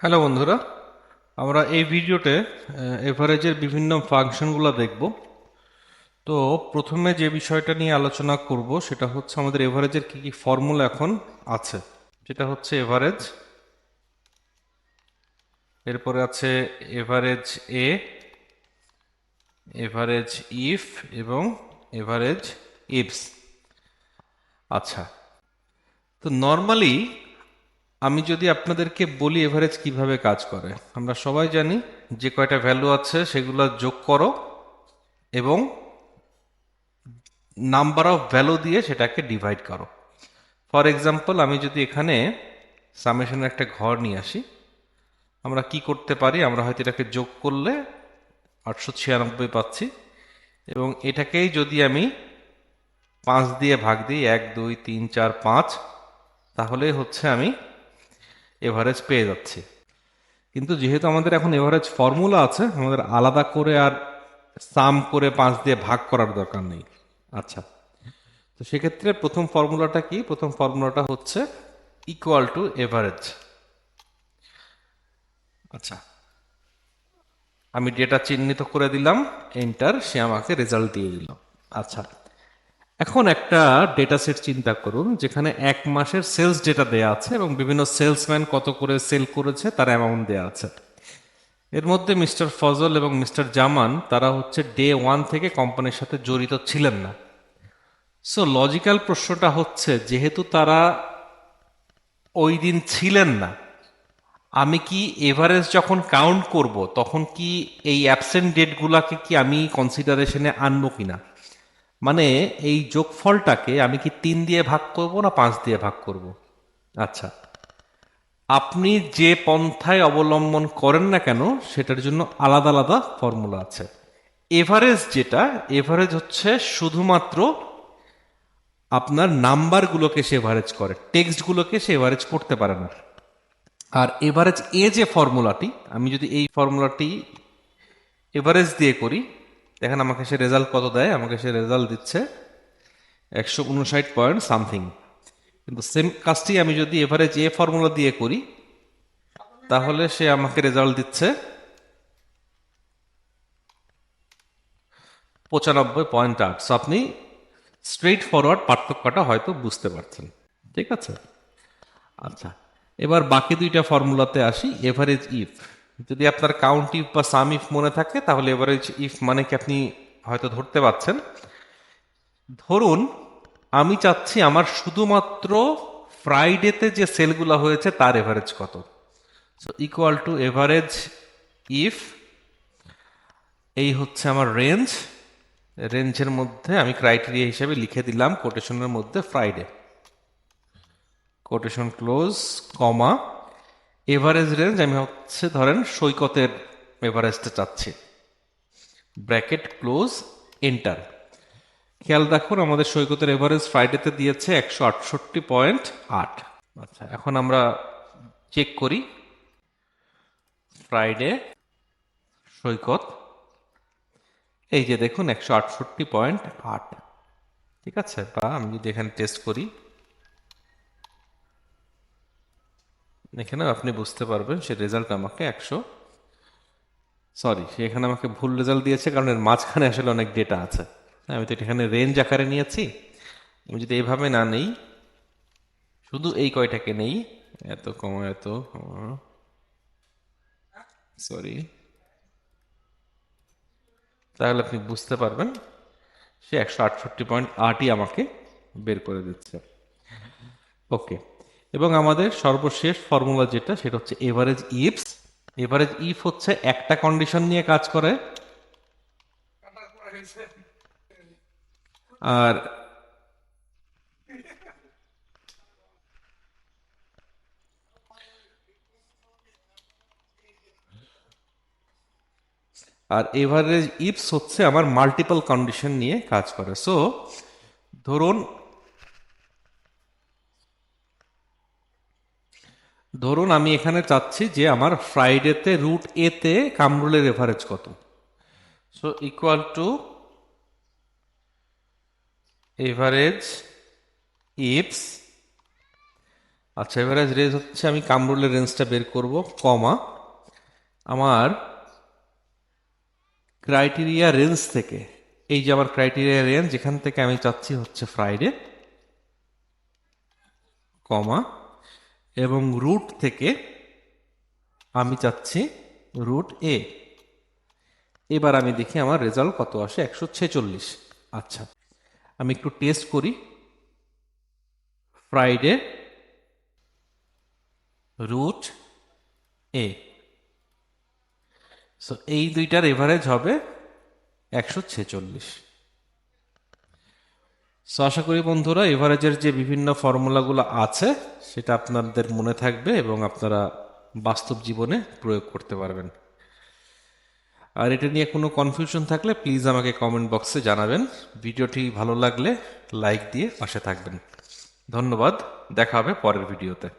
Hello বন্ধুরা, আমরা এই ভিডিওতে এভারেজের বিভিন্ন ফাংশনগুলো দেখব। তো প্রথমে যে বিষয়টা নিয়ে আলোচনা করব সেটা হচ্ছে আমাদের এভারেজের কি কি ফর্মুলা এখন আছে। যেটা হচ্ছে এভারেজ, এরপরে আছে এভারেজ এ, এভারেজ ইফ এবং এভারেজ ইফস। আচ্ছা, তো নর্মালি আমি যদি আপনাদেরকে বলি এভারেজ কিভাবে কাজ করে, আমরা সবাই জানি যে কয়টা ভ্যালু আছে সেগুলো যোগ করো এবং নাম্বার অফ ভ্যালু দিয়ে সেটাকে ডিভাইড করো। ফর এক্সাম্পল, আমি যদি এখানে সামেশনের একটা ঘর নিয়ে আসি, আমরা কি করতে পারি, আমরা হয়তো এটাকে যোগ করলে 896 পাচ্ছি, এবং এটাকেই যদি আমি 5 দিয়ে ভাগ দিই, 1 2 3 4 5, তাহলে হচ্ছে আমি এভারেজ পেয়ে যাচ্ছি। কিন্তু যেহেতু আমাদের এখন এভারেজ ফর্মুলা আছে, আমাদের আলাদা করে আর সাম করে 5 দিয়ে ভাগ করার দরকার নেই। আচ্ছা, তো সেক্ষেত্রে প্রথম ফর্মুলাটা কি? প্রথম ফর্মুলাটা হচ্ছে ইকুয়াল টু এভারেজ। আচ্ছা, আমি ডেটা চিহ্নিত করে দিলাম, এন্টার, সে আমাকে রেজাল্ট দিয়ে দিল। আচ্ছা, এখন একটা ডেটা সেট চিন্তা করুন যেখানে এক মাসের সেলস ডেটা দেয়া আছে এবং বিভিন্ন সেলসম্যান কত করে সেল করেছে তার অ্যামাউন্ট দেয়া আছে। এর মধ্যে মিস্টার ফজল এবং মিস্টার জামান তারা হচ্ছে ডে 1 থেকে কোম্পানির সাথে জড়িত ছিলেন না। সো লজিক্যাল প্রশ্নটা হচ্ছে, যেহেতু তারা ওই দিন ছিলেন না, আমি কি এভারেজ যখন কাউন্ট করব তখন কি এই অ্যাবসেন্ট ডেটগুলাকে কি আমি কনসিডারেশনে আনবো কিনা? মানে এই যোগফলটাকে আমি কি 3 দিয়ে ভাগ করব না 5 দিয়ে ভাগ করব? আচ্ছা, আপনি যে পন্থায় অবলম্বন করেন না কেন সেটার জন্য আলাদা আলাদা ফর্মুলা আছে। এভারেজ যেটা, এভারেজ হচ্ছে শুধুমাত্র আপনার নাম্বারগুলোকে সে এভারেজ করে, টেক্সটগুলোকে সে এভারেজ করতে পারে না। আর এভারেজ এ যে ফর্মুলাটি, আমি যদি এই ফর্মুলাটি এভারেজ দিয়ে করি, দেখেন আমাকে সে রেজাল্ট কত দেয়। আমাকে সে রেজাল্ট দিচ্ছে 159 পয়েন্ট সামথিং। কিন্তু সেম কাজটি আমি যদি এভারেজ এ ফর্মুলা দিয়ে করি, তাহলে সে আমাকে রেজাল্ট দিচ্ছে 95.8। সো আপনি স্ট্রেইট ফরওয়ার্ড পার্থক্যটা হয়তো বুঝতে পারছেন। ঠিক আছে? আচ্ছা, এবার বাকি দুইটা ফর্মুলাতে আসি। এভারেজ ইফ, যদি আপনার কাউন্ট ইফ বা সাম ইফ মনে থাকে তাহলে এভারেজ ইফ মানে কি আপনি হয়তো ধরতে পারছেন। ধরুন আমি চাচ্ছি আমার শুধুমাত্র ফ্রাইডেতে যে সেলগুলো হয়েছে তার এভারেজ কত। So equal to average if, এই হচ্ছে আমার রেঞ্জ। রেঞ্জের মধ্যে আমি ক্রাইটেরিয়া হিসেবে লিখে দিলাম কোটেশনের মধ্যে ফ্রাইডে, কোটেশন ক্লোজ, কমা, এভারেজ রেঞ্জ আমি হচ্ছে ধরেন সৈকতের এভারেজটা চাচ্ছি, ব্র্যাকেট ক্লোজ, এন্টার। খেয়াল রাখুন আমাদের সৈকতের এভারেজ ফ্রাইডেতে দিয়েছে 168.8। আচ্ছা, এখন আমরা চেক করি ফ্রাইডে সৈকত, এই যে দেখুন 168.8। ঠিক আছে, বা আমি যদি এখানে টেস্ট করি, এখানে আপনি বুঝতে পারবেন সে রেজাল্ট আমাকে সরি, সে এখানে আমাকে ভুল রেজাল্ট দিয়েছে, কারণ এর মাঝখানে আসলে অনেক ডেটা আছে। আমি তো এখানে রেঞ্জ আকারে নিয়েছি। আমি যদি এইভাবে না নেই, শুধু এই কয়টাকে নেই, এত কমা এত, সরি, তাহলে আপনি বুঝতে পারবেন সে 168.8ই আমাকে বের করে দিচ্ছে। ওকে, এবং আমাদের সর্বশেষ ফর্মুলা যেটা, সেটা হচ্ছে এভারেজ ইফস। এভারেজ ইফ হচ্ছে একটা কন্ডিশন নিয়ে কাজ করে, আর এভারেজ ইফস হচ্ছে আমার মাল্টিপল কন্ডিশন নিয়ে কাজ করে। সো ধরুন ধরুন আমি এখানে চাচ্ছি যে আমার ফ্রাইডেতে রুট এ তে কামরুলের এভারেজ কত। So equal to average ifs আচ্ছা, এভারেজ রেঞ্জ হচ্ছে, আমি কামরুলের রেঞ্জটা বের করব, কমা আমার ক্রাইটেরিয়া রেঞ্জ থেকে, এই যে আমার ক্রাইটেরিয়া রেঞ্জ, যেখান থেকে আমি চাচ্ছি হচ্ছে ফ্রাইডে, কমা, এবং রুট থেকে আমি চাচ্ছি রুট এ। এবার আমি দেখি আমার রেজাল্ট কত আসে, 146। আচ্ছা, আমি একটু টেস্ট করি। ফ্রাইডে রুট এ, সো এই দুইটার এভারেজ হবে 146। সো আশা করি বন্ধুরা এভারেজের যে বিভিন্ন ফর্মুলাগুলো আছে সেটা আপনাদের মনে থাকবে এবং আপনারা বাস্তব জীবনে প্রয়োগ করতে পারবেন। আর এটা নিয়ে কোনো কনফিউশন থাকলে প্লিজ আমাকে কমেন্ট বক্সে জানাবেন। ভিডিওটি ভালো লাগলে লাইক দিয়ে পাশে থাকবেন। ধন্যবাদ, দেখা হবে পরের ভিডিওতে।